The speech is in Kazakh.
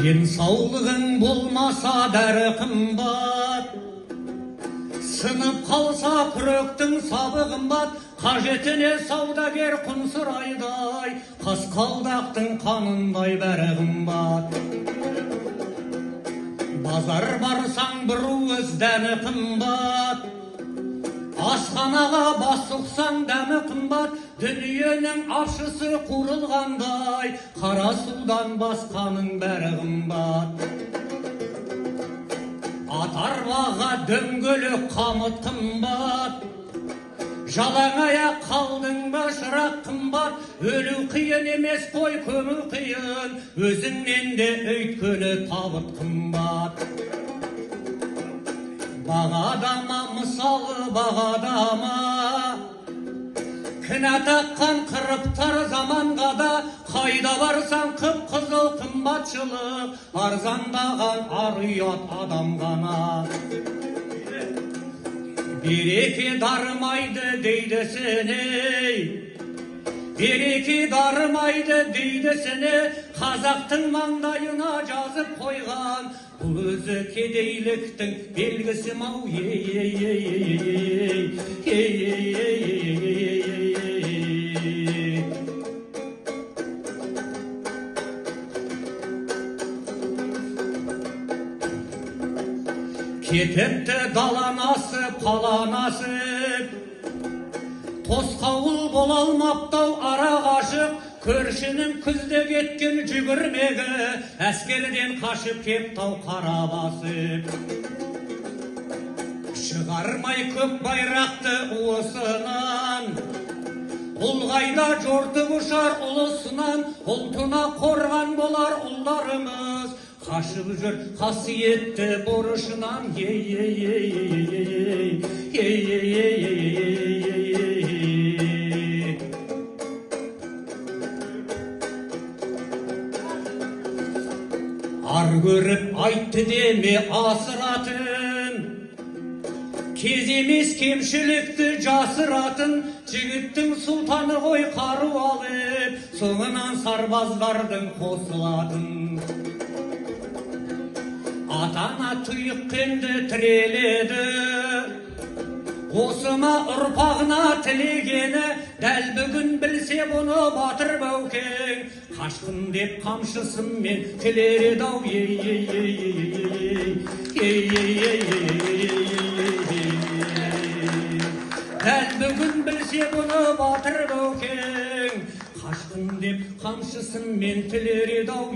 Денсаулығың болмаса дәрі қымбат, сынып қалса күректің сабы қымбат, қажетіне саудагер құн сұрайдай, қасқалдақтың қанындай бәрі қымбат. Базар барсаң бір уыз дәмі қымбат, асханаға бас сұқсаң дәмі қымбат, дүниенің апшысы қуырылғандай, қара судан басқаның бәрі қымбат. Атарбаға дөңгелек қамыт қымбат, жалаң аяқ қалдың ба шырақ қымбат, өлу қиын емес қой көму қиын, өзіңнен де өйткені табыт қымбат. Бағадама мысалы бағадама, кінә таққан қырыптар заманға да, қайда барсаң қып-қызыл қымбатшылық, арзандаған ар ұят адам ғана. Береке дарымайды дейді сені, береке дарымайды дейді сені, қазақтың маңдайына жазып қойған, бұл өзі кедейліктің белгісі мау. Кетіпті даланасы паланасы, тосқауыл бола алмаптау ара ғашық, көршінің күзде кеткен жүгірмегі, әскерден қашып кептау қара басып. Шығармай көк байрақты уысынан, ұлғайда жортып ұшар ұлысынан, ұлтына қорған болар ұлдарымыз, қашып жүр қасиетті борышынан. Ар көріп айтты деме асыратын, кез емес кемшілікті жасыратын, жігіттің сұлтаны ғой қару алып, соңынан сарбаздардың қосылатын. Атана тұйық қенді тіреледі, осыма ұрпағына тілегені, дәл бүгін білсе бұны батыр бәукең, қашқын деп қамшысымен тілер еді-ау. Дәл бүгін білсе бұны батыр бәукең, қашқын деп қамшысымен тілер еді-ау.